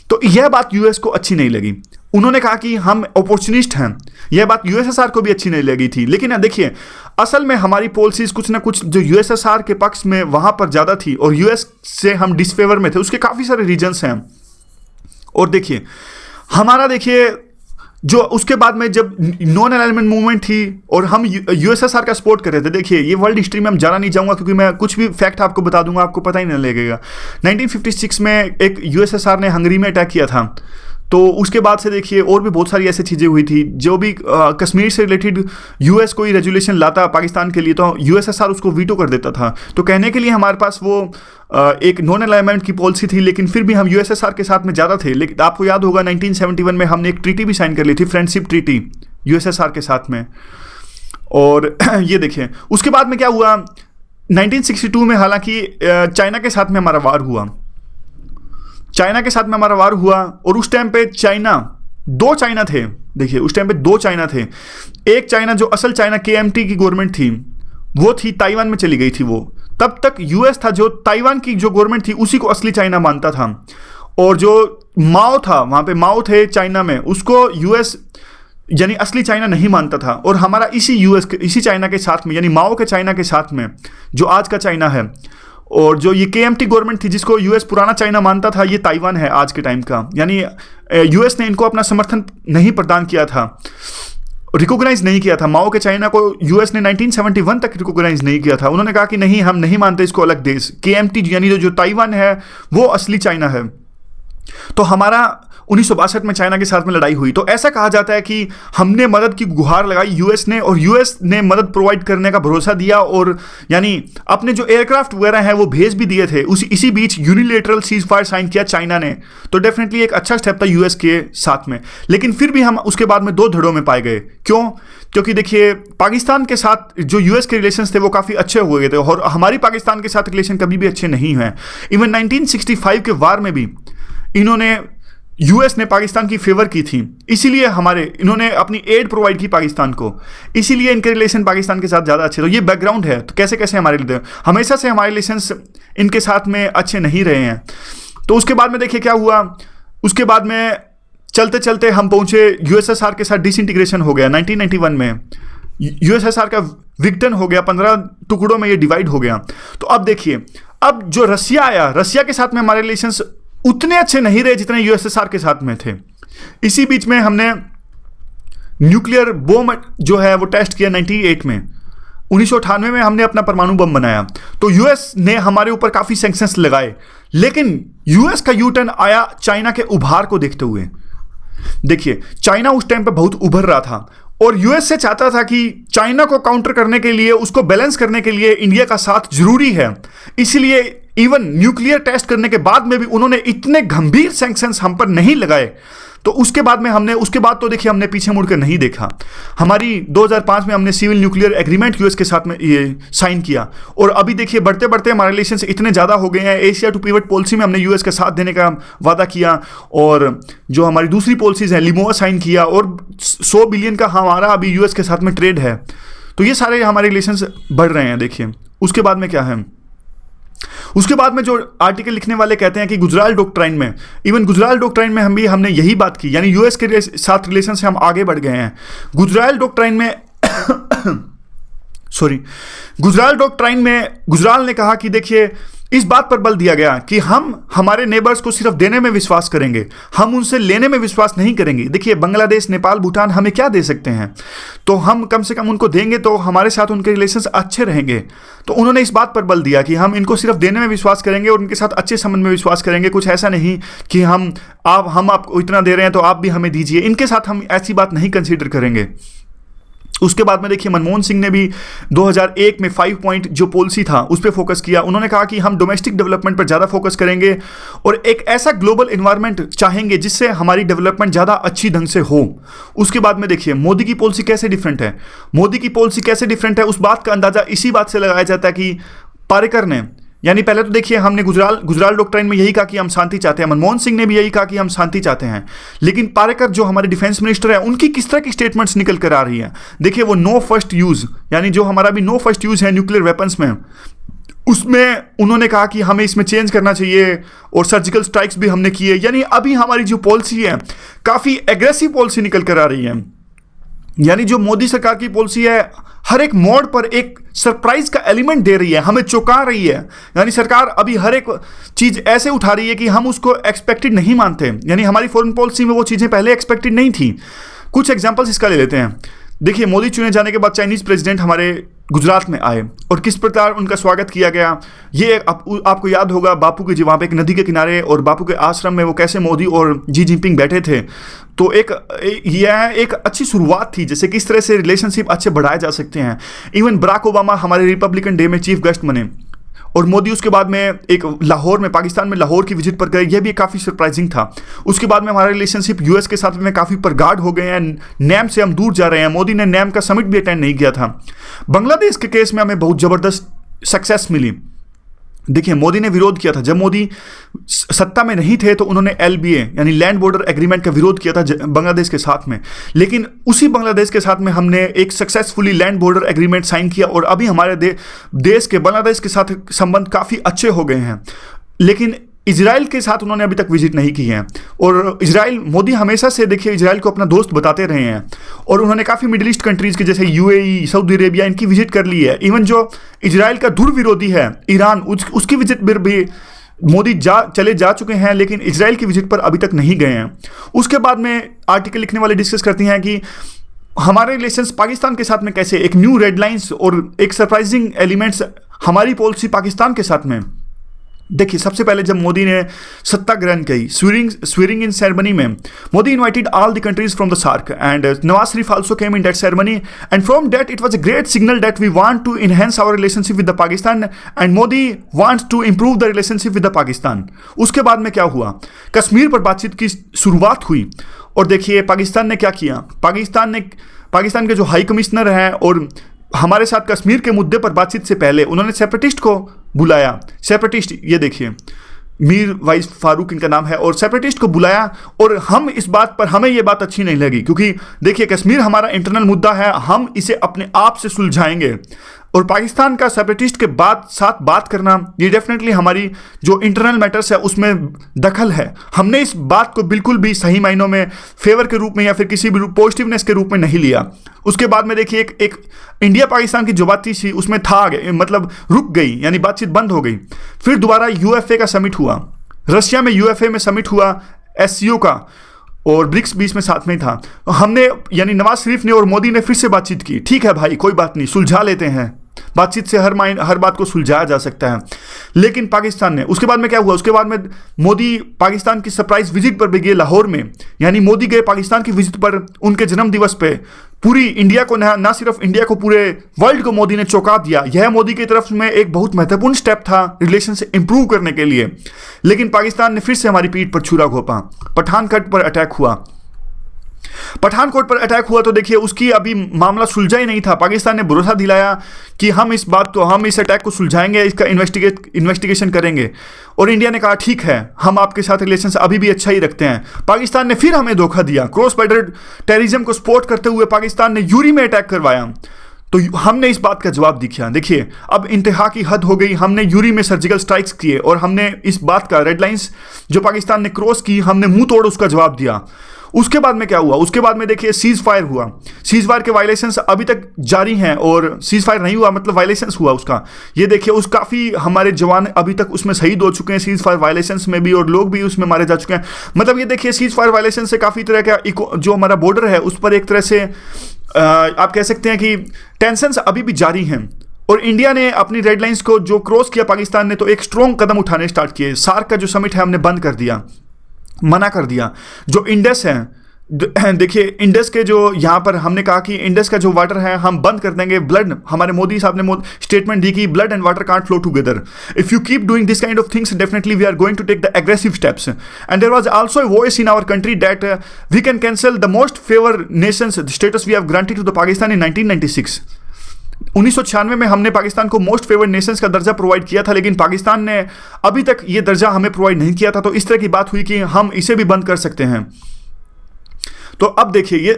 तो यह बात यूएस को अच्छी नहीं लगी, उन्होंने कहा कि हम अपॉर्चुनिस्ट हैं। यह बात यूएसएसआर को भी अच्छी नहीं लगी थी। लेकिन देखिए असल में हमारी पॉलिसीज कुछ ना कुछ जो यूएसएसआर के पक्ष में वहां पर ज़्यादा थी और यूएस से हम डिसफेवर में थे। उसके काफ़ी सारे रीजंस हैं। और देखिए हमारा जो उसके बाद में जब नॉन अलाइनमेंट मूवमेंट थी और हम यूएसएसआर का सपोर्ट कर रहे थे, देखिए ये वर्ल्ड हिस्ट्री में हम ज़्यादा नहीं जाऊंगा क्योंकि मैं कुछ भी फैक्ट आपको बता दूंगा आपको पता ही नहीं लगेगा। 1956 में एक यूएसएसआर ने हंगरी में अटैक किया था। तो उसके बाद से देखिए और भी बहुत सारी ऐसी चीज़ें हुई थी। जो भी कश्मीर से रिलेटेड यूएस कोई रेजुलेशन लाता पाकिस्तान के लिए तो यूएसएसआर उसको वीटो कर देता था। तो कहने के लिए हमारे पास वो एक नॉन अलाइनमेंट की पॉलिसी थी, लेकिन फिर भी हम यूएसएसआर के साथ में ज़्यादा थे। लेकिन आपको याद होगा 1971 में हमने एक ट्रीटी भी साइन कर ली थी, फ्रेंडशिप ट्रीटी यूएसएसआर के साथ में। और ये देखिए उसके बाद में क्या हुआ, 1962 में हालांकि चाइना के साथ में हमारा वार हुआ। और उस टाइम पे दो चाइना थे। देखिए उस टाइम पे दो चाइना थे। एक चाइना जो असल चाइना KMT की गवर्नमेंट थी वो थी ताइवान में चली गई थी। वो तब तक यूएस था जो ताइवान की जो गवर्नमेंट थी उसी को असली चाइना मानता था। और जो माओ था वहाँ पे माओ थे चाइना में, उसको यूएस यानी असली चाइना नहीं मानता था। और हमारा इसी चाइना के साथ में यानी माओ के चाइना के साथ में जो आज का चाइना है और जो ये KMT गवर्नमेंट थी जिसको यूएस पुराना चाइना मानता था, ये ताइवान है आज के टाइम का। यानी यूएस ने इनको अपना समर्थन नहीं प्रदान किया था, रिकॉग्नाइज नहीं किया था। माओ के चाइना को यूएस ने 1971 तक रिकॉग्नाइज नहीं किया था। उन्होंने कहा कि नहीं हम नहीं मानते इसको अलग देश। KMT यानी जो ताइवान है वो असली चाइना है। तो हमारा 1962 में चाइना के साथ में लड़ाई हुई। तो ऐसा कहा जाता है कि हमने मदद की गुहार लगाई यूएस ने, और यूएस ने मदद प्रोवाइड करने का भरोसा दिया और यानी अपने जो एयरक्राफ्ट वगैरह हैं वो भेज भी दिए थे। इसी बीच यूनिलेटरल सीज फायर साइन किया चाइना ने। तो डेफिनेटली एक अच्छा स्टेप था यूएस के साथ में। लेकिन फिर भी हम उसके बाद में दो धड़ों में पाए गए। क्यों? क्योंकि देखिए पाकिस्तान के साथ जो यूएस के रिलेशंस थे वो काफ़ी अच्छे हो गए थे और हमारी पाकिस्तान के साथ रिलेशन कभी भी अच्छे नहीं हैं। इवन 1965 के वार में भी यूएस ने पाकिस्तान की फेवर की थी, इसीलिए इन्होंने अपनी एड प्रोवाइड की पाकिस्तान को, इसीलिए इनके रिलेशन पाकिस्तान के साथ ज़्यादा अच्छे। तो ये बैकग्राउंड है। तो कैसे कैसे हमेशा से हमारे रिलेशंस इनके साथ में अच्छे नहीं रहे हैं। तो उसके बाद में देखिए क्या हुआ। उसके बाद में चलते चलते हम पहुंचे यूएसएसआर के साथ डिसइंटीग्रेशन हो गया 1991 में। यूएसएसआर का विघटन हो गया, 15 टुकड़ों में ये डिवाइड हो गया। तो अब देखिए अब जो रसिया आया, रसिया के साथ में हमारे रिलेशंस उतने अच्छे नहीं रहे जितने यूएसएसआर के साथ में थे। इसी बीच में हमने न्यूक्लियर बम जो है वो टेस्ट किया 98 में। 1998 में हमने अपना परमाणु बम बनाया। तो यूएस ने हमारे ऊपर काफ़ी सैंक्शंस लगाए, लेकिन यूएस का यूटर्न आया चाइना के उभार को देखते हुए। देखिए चाइना उस टाइम पे बहुत उभर रहा था और यूएस से चाहता था कि चाइना को काउंटर करने के लिए, उसको बैलेंस करने के लिए इंडिया का साथ जरूरी है। इसलिए इवन न्यूक्लियर टेस्ट करने के बाद में भी उन्होंने इतने गंभीर सैंक्शंस हम पर नहीं लगाए। तो उसके बाद तो देखिए हमने पीछे मुड़कर नहीं देखा। हमारी 2005 में हमने सिविल न्यूक्लियर एग्रीमेंट यूएस के साथ में ये साइन किया और अभी देखिए बढ़ते बढ़ते हमारे रिलेशंस इतने ज़्यादा हो गए हैं। एशिया टू पिवट पॉलिसी में हमने यूएस का साथ देने का वादा किया और जो हमारी दूसरी पॉलिसीज़ हैं लिमोआ साइन किया और 100 बिलियन का हमारा अभी यूएस के साथ में ट्रेड है। तो ये सारे हमारे रिलेशंस बढ़ रहे हैं। देखिए उसके बाद में क्या है, उसके बाद में जो आर्टिकल लिखने वाले कहते हैं कि गुजराल डॉक्ट्राइन में, इवन गुजराल डॉक्ट्राइन में हमने यही बात की, यानी यूएस के साथ रिलेशन से हम आगे बढ़ गए हैं। गुजराल डॉक्ट्राइन में गुजराल ने कहा कि देखिए इस बात पर बल दिया गया कि हम हमारे नेबर्स को सिर्फ देने में विश्वास करेंगे, हम उनसे लेने में विश्वास नहीं करेंगे। देखिए बांग्लादेश, नेपाल, भूटान हमें क्या दे सकते हैं, तो हम कम से कम उनको देंगे तो हमारे साथ उनके रिलेशंस अच्छे रहेंगे। तो उन्होंने इस बात पर बल दिया कि हम इनको सिर्फ देने में विश्वास करेंगे और उनके साथ अच्छे संबंध में विश्वास करेंगे। कुछ ऐसा नहीं कि हम आपको इतना दे रहे हैं तो आप भी हमें दीजिए, इनके साथ हम ऐसी बात नहीं कंसीडर करेंगे। उसके बाद में देखिए मनमोहन सिंह ने भी 2001 में 5 पॉइंट जो पॉलिसी था उस पर फोकस किया। उन्होंने कहा कि हम डोमेस्टिक डेवलपमेंट पर ज़्यादा फोकस करेंगे और एक ऐसा ग्लोबल इन्वायरमेंट चाहेंगे जिससे हमारी डेवलपमेंट ज़्यादा अच्छी ढंग से हो। उसके बाद में देखिए मोदी की पॉलिसी कैसे डिफरेंट है। मोदी की पॉलिसी कैसे डिफरेंट है उस बात का अंदाज़ा इसी बात से लगाया जाता है कि पारेकर ने, यानी पहले तो देखिए हमने गुजराल डॉक्ट्राइन में यही कहा कि हम शांति चाहते हैं, मनमोहन सिंह ने भी यही कहा कि हम शांति चाहते हैं, लेकिन पारेकर जो हमारे डिफेंस मिनिस्टर है उनकी किस तरह की स्टेटमेंट्स निकल कर आ रही है। देखिए वो नो फर्स्ट यूज़, यानी जो हमारा भी नो फर्स्ट यूज़ है न्यूक्लियर वेपन्स में, उसमें उन्होंने कहा कि हमें इसमें चेंज करना चाहिए और सर्जिकल स्ट्राइक्स भी हमने किए। यानी अभी हमारी जो पॉलिसी है काफ़ी एग्रेसिव पॉलिसी निकल कर आ रही है। यानी जो मोदी सरकार की पॉलिसी है हर एक मोड़ पर एक सरप्राइज का एलिमेंट दे रही है, हमें चौंका रही है। यानी सरकार अभी हर एक चीज़ ऐसे उठा रही है कि हम उसको एक्सपेक्टेड नहीं मानते। यानी हमारी फॉरेन पॉलिसी में वो चीज़ें पहले एक्सपेक्टेड नहीं थी। कुछ एग्जांपल्स इसका ले लेते हैं। देखिए मोदी चुने जाने के बाद चाइनीज़ प्रेसिडेंट हमारे गुजरात में आए और किस प्रकार उनका स्वागत किया गया। ये आपको याद होगा बापू के, वहाँ पे एक नदी के किनारे और बापू के आश्रम में वो कैसे मोदी और जी जिनपिंग बैठे थे। तो यह एक अच्छी शुरुआत थी, जैसे किस तरह से रिलेशनशिप अच्छे बढ़ाए जा सकते हैं। इवन बराक ओबामा हमारे रिपब्लिकन डे में चीफ गेस्ट बने और मोदी उसके बाद में एक लाहौर में, पाकिस्तान में लाहौर की विजिट पर गए। यह भी काफ़ी सरप्राइजिंग था। उसके बाद में हमारा रिलेशनशिप यूएस के साथ में काफ़ी प्रगाढ़ हो गए हैं। नैम से हम दूर जा रहे हैं। मोदी ने नैम का समिट भी अटेंड नहीं किया था। बांग्लादेश के केस में हमें बहुत ज़बरदस्त सक्सेस मिली। देखिए मोदी ने विरोध किया था, जब मोदी सत्ता में नहीं थे तो उन्होंने LBA यानी लैंड बॉर्डर एग्रीमेंट का विरोध किया था बांग्लादेश के साथ में, लेकिन उसी बांग्लादेश के साथ में हमने एक successfully land border agreement sign किया और अभी हमारे देश के बांग्लादेश के साथ संबंध काफ़ी अच्छे हो गए हैं। लेकिन इजराइल के साथ उन्होंने अभी तक विजिट नहीं की है और इजराइल, मोदी हमेशा से देखिए इजराइल को अपना दोस्त बताते रहे हैं और उन्होंने काफ़ी मिडिल ईस्ट कंट्रीज़ के जैसे UAE, सऊदी अरेबिया, इनकी विजिट कर ली है। इवन जो इजराइल का धुर विरोधी है ईरान, उसकी विजिट पर भी मोदी चले जा चुके हैं, लेकिन इजराइल की विजिट पर अभी तक नहीं गए हैं। उसके बाद में आर्टिकल लिखने वाले डिस्कस करती हैं कि हमारे रिलेशंस पाकिस्तान के साथ में कैसे एक न्यू रेड लाइन्स और एक सरप्राइजिंग एलिमेंट्स हमारी पॉलिसी पाकिस्तान के साथ में। देखिए सबसे पहले जब मोदी ने सत्ता ग्रहण की, स्वीरिंग इन सेरेमनी में Modi invited all the countries from the SAARC and Nawaz Sharif also came in that ceremony and from that it was a great signal that we want to enhance our relationship with the Pakistan and Modi wants to improve the relationship with the Pakistan. उसके बाद में क्या हुआ, कश्मीर पर बातचीत की शुरुआत हुई और देखिए पाकिस्तान ने क्या किया। पाकिस्तान के जो हाई कमिश्नर हैं और हमारे साथ कश्मीर के मुद्दे पर बातचीत से पहले उन्होंने सेपरेटिस्ट को बुलाया। सेपरेटिस्ट, ये देखिए मीर वाइस फारूक इनका नाम है, और सेपरेटिस्ट को बुलाया और हम इस बात पर, हमें ये बात अच्छी नहीं लगी क्योंकि देखिए कश्मीर हमारा इंटरनल मुद्दा है, हम इसे अपने आप से सुलझाएंगे और पाकिस्तान का सेपरेटिस्ट के साथ बात करना ये डेफिनेटली हमारी जो इंटरनल मैटर्स है उसमें दखल है। हमने इस बात को बिल्कुल भी सही मायनों में फेवर के रूप में या फिर किसी भी पॉजिटिवनेस के रूप में नहीं लिया। उसके बाद में देखिए एक इंडिया पाकिस्तान की जो बातचीत थी उसमें मतलब रुक गई, यानी बातचीत बंद हो गई। फिर दोबारा UFA का समिट हुआ, रशिया में UFA में समिट हुआ SCO का, और ब्रिक्स बीच में साथ में था। हमने यानी नवाज शरीफ ने और मोदी ने फिर से बातचीत की। ठीक है भाई, कोई बात नहीं, सुलझा लेते हैं, बातचीत से हर बात को सुलझाया जा सकता है। लेकिन पाकिस्तान ने, उसके बाद में क्या हुआ, उसके बाद में मोदी पाकिस्तान की सरप्राइज विजिट पर भी गए लाहौर में। यानी मोदी गए पाकिस्तान की विजिट पर उनके जन्म दिवस पे। पूरी इंडिया को, ना सिर्फ इंडिया को, पूरे वर्ल्ड को मोदी ने चौंका दिया। यह मोदी की तरफ में एक बहुत महत्वपूर्ण स्टेप था रिलेशन से इंप्रूव करने के लिए। लेकिन पाकिस्तान ने फिर से हमारी पीठ पर छुरा घोंपा। पठानकोट पर अटैक हुआ। पठानकोट पर अटैक हुआ तो देखिए उसकी अभी मामला सुलझा ही नहीं था। पाकिस्तान ने भरोसा दिलाया कि हम इस अटैक को सुलझाएंगे, इसका इन्वेस्टिगेशन करेंगे, और इंडिया ने कहा ठीक है, हम आपके साथ रिलेशंस अभी भी अच्छा ही रखते हैं। पाकिस्तान ने फिर हमें धोखा दिया। क्रॉस बॉर्डर टेररिज्म को सपोर्ट करते हुए पाकिस्तान ने यूरी में अटैक करवाया, तो हमने इस बात का जवाब दिया। देखिए अब इंतहा की हद हो गई। हमने यूरी में सर्जिकल स्ट्राइक्स किए और हमने इस बात का, रेड लाइंस जो पाकिस्तान ने क्रॉस की, हमने मुंह तोड़ उसका जवाब दिया। उसके बाद में क्या हुआ, उसके बाद में देखिए सीज फायर हुआ। सीज फायर के वायलेशंस अभी तक जारी हैं और सीज फायर नहीं हुआ मतलब वायलेशंस हुआ उसका। ये देखिए उस काफ़ी हमारे जवान अभी तक उसमें शहीद हो चुके हैं सीज फायर वायलेशंस में भी, और लोग भी उसमें मारे जा चुके हैं। मतलब ये देखिए सीज फायर वायलेशन से काफ़ी तरह का जो हमारा बॉर्डर है उस पर एक तरह से आप कह सकते हैं कि टेंशंस अभी भी जारी हैं। और इंडिया ने अपनी रेड लाइंस को जो क्रॉस किया पाकिस्तान ने, तो एक स्ट्रॉन्ग कदम उठाने स्टार्ट किए। सार्क का जो समिट है हमने बंद कर दिया, मना कर दिया। जो इंडस है, देखिए इंडस के जो यहाँ पर हमने कहा कि इंडस का जो वाटर है हम बंद कर देंगे, ब्लड, हमारे मोदी साहब ने स्टेटमेंट दी कि blood and water can't flow together, if you keep doing this kind of things definitely we are going to take the aggressive steps. And there was also a voice in our country that we can cancel the most favour nations status we have granted to the Pakistan in 1996। 1996 में हमने पाकिस्तान को most favoured Nations का दर्जा provide किया था, लेकिन पाकिस्तान ने अभी तक ये दर्जा हमें प्रोवाइड नहीं किया था। तो इस तरह की बात हुई कि हम इसे भी बंद कर सकते हैं। तो अब देखिए, ये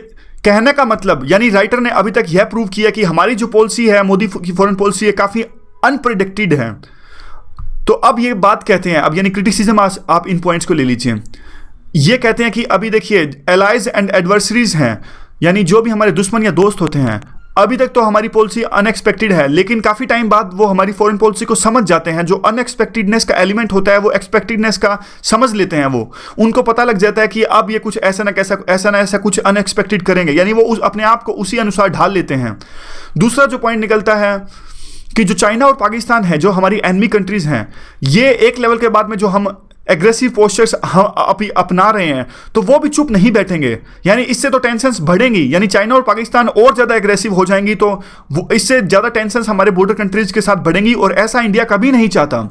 कहने का मतलब, यानी राइटर ने अभी तक यह प्रूव किया कि हमारी जो पॉलिसी है, मोदी की फॉरेन पॉलिसी है, काफ़ी अनप्रेडिक्टेड है। तो अब ये बात कहते हैं, अब यानी क्रिटिसिज्म आप इन पॉइंट्स को ले लीजिए। ये कहते हैं कि अभी देखिए एलाइज एंड एडवर्सरीज हैं, यानी जो भी हमारे दुश्मन या दोस्त होते हैं, अभी तक तो हमारी पॉलिसी अनएक्सपेक्टेड है, लेकिन काफ़ी टाइम बाद वो हमारी फॉरेन पॉलिसी को समझ जाते हैं। जो अनएक्सपेक्टेडनेस का एलिमेंट होता है वो एक्सपेक्टेडनेस का समझ लेते हैं। वो उनको पता लग जाता है कि अब ये कुछ ऐसा ना ऐसा कुछ अनएक्सपेक्टेड करेंगे, यानी वो अपने आप को उसी अनुसार ढाल लेते हैं। दूसरा जो पॉइंट निकलता है कि जो चाइना और पाकिस्तान है, जो हमारी एनिमी कंट्रीज़ हैं, ये एक लेवल के बाद में जो हम एग्रेसिव पोस्चर्स हम अपना रहे हैं, तो वो भी चुप नहीं बैठेंगे, यानी इससे तो टेंशन्स बढ़ेंगी, यानी चाइना और पाकिस्तान और ज़्यादा एग्रेसिव हो जाएंगी, तो इससे ज़्यादा टेंशन्स हमारे बॉर्डर कंट्रीज के साथ बढ़ेंगी, और ऐसा इंडिया कभी नहीं चाहता।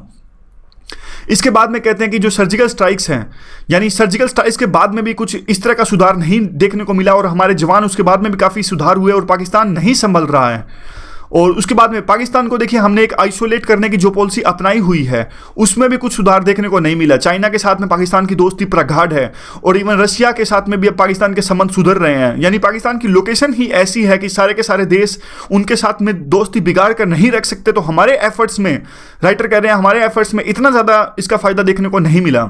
इसके बाद में कहते हैं कि जो सर्जिकल स्ट्राइक्स हैं, यानी सर्जिकल स्ट्राइक्स के बाद में भी कुछ इस तरह का सुधार नहीं देखने को मिला, और हमारे जवान उसके बाद में भी काफ़ी सुधार हुए, और पाकिस्तान नहीं संभल रहा है। और उसके बाद में पाकिस्तान को देखिए, हमने एक आइसोलेट करने की जो पॉलिसी अपनाई हुई है, उसमें भी कुछ सुधार देखने को नहीं मिला। चाइना के साथ में पाकिस्तान की दोस्ती प्रगाढ़ है, और इवन रशिया के साथ में भी अब पाकिस्तान के संबंध सुधर रहे हैं। यानी पाकिस्तान की लोकेशन ही ऐसी है कि सारे के सारे देश उनके साथ में दोस्ती बिगाड़ कर नहीं रख सकते। तो हमारे एफर्ट्स में, राइटर कह रहे हैं, हमारे एफर्ट्स में इतना ज़्यादा इसका फ़ायदा देखने को नहीं मिला।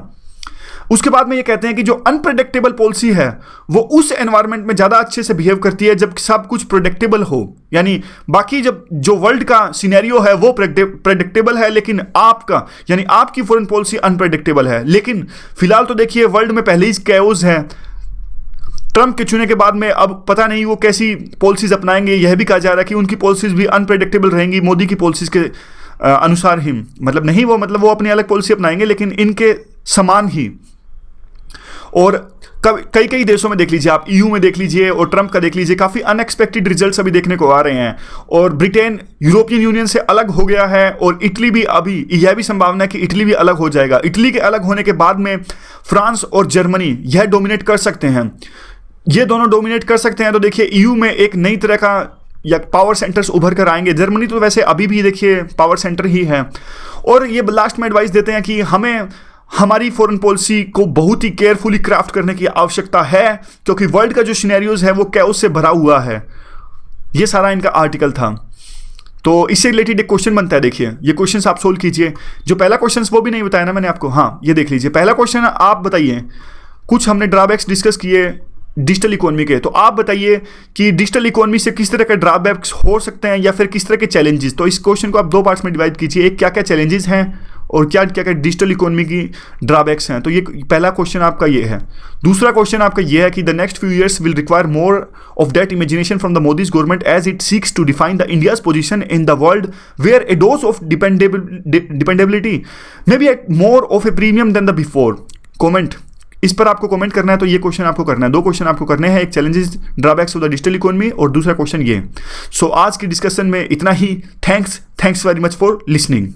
उसके बाद में ये कहते हैं कि जो अनप्रेडिक्टेबल पॉलिसी है वो उस एनवायरनमेंट में ज़्यादा अच्छे से बिहेव करती है जब सब कुछ प्रेडिक्टेबल हो। यानी बाकी जब जो वर्ल्ड का सिनेरियो है वो प्रेडिक्टेबल है, लेकिन आपका, यानी आपकी फॉरेन पॉलिसी अनप्रेडिक्टेबल है। लेकिन फिलहाल तो देखिए वर्ल्ड में पहले ही कैओस है। ट्रंप के चुने के बाद में अब पता नहीं वो कैसी पॉलिसीज अपनाएंगे। यह भी कहा जा रहा है कि उनकी पॉलिसीज भी अनप्रेडिक्टेबल रहेंगी मोदी की पॉलिसीज के अनुसार ही। मतलब नहीं, वो अपनी अलग पॉलिसी अपनाएंगे, लेकिन इनके समान ही। और कई देशों में देख लीजिए आप, ईयू में देख लीजिए और ट्रंप का देख लीजिए, काफ़ी अनएक्सपेक्टेड रिजल्ट्स अभी देखने को आ रहे हैं। और ब्रिटेन यूरोपियन यूनियन से अलग हो गया है, और इटली भी, अभी यह भी संभावना है कि इटली भी अलग हो जाएगा। इटली के अलग होने के बाद में फ्रांस और जर्मनी यह डोमिनेट कर सकते हैं, ये दोनों डोमिनेट कर सकते हैं। तो देखिए ईयू में एक नई तरह का या पावर सेंटर्स उभर कर आएंगे। जर्मनी तो वैसे अभी भी देखिए पावर सेंटर ही है। और ये लास्ट में एडवाइस देते हैं कि हमें हमारी फॉरेन पॉलिसी को बहुत ही केयरफुली क्राफ्ट करने की आवश्यकता है, क्योंकि वर्ल्ड का जो सिनेरियोज है वो कैओस से भरा हुआ है। ये सारा इनका आर्टिकल था। तो इससे रिलेटेड एक क्वेश्चन बनता है, देखिए ये क्वेश्चन आप सोल्व कीजिए। जो पहला क्वेश्चन वो भी नहीं बताया ना मैंने आपको, हाँ ये देख लीजिए। पहला क्वेश्चन आप बताइए, कुछ हमने ड्रॉबैक्स डिस्कस किए डिजिटल इकोनॉमी के, तो आप बताइए कि डिजिटल इकोनॉमी से किस तरह के ड्रॉबैक्स हो सकते हैं या फिर किस तरह के चैलेंजेस। तो इस क्वेश्चन को आप दो पार्ट्स में डिवाइड कीजिए, एक क्या क्या चैलेंजेस हैं और क्या क्या डिजिटल इकोनॉमी की ड्रॉबैक्स हैं। तो ये पहला क्वेश्चन आपका ये है। दूसरा क्वेश्चन आपका ये है कि the next few years will require more of that imagination from the Modi's government as it seeks to define the India's position in the world where a dose of dependability may be at more of a premium than the before. Comment, इस पर आपको comment करना है। तो ये question आपको करना है, दो क्वेश्चन आपको करने हैं, एक challenges drawbacks of the digital economy और दूसरा क्वेश्चन ये। सो आज की डिस्कशन में इतना ही। Thanks very much for listening.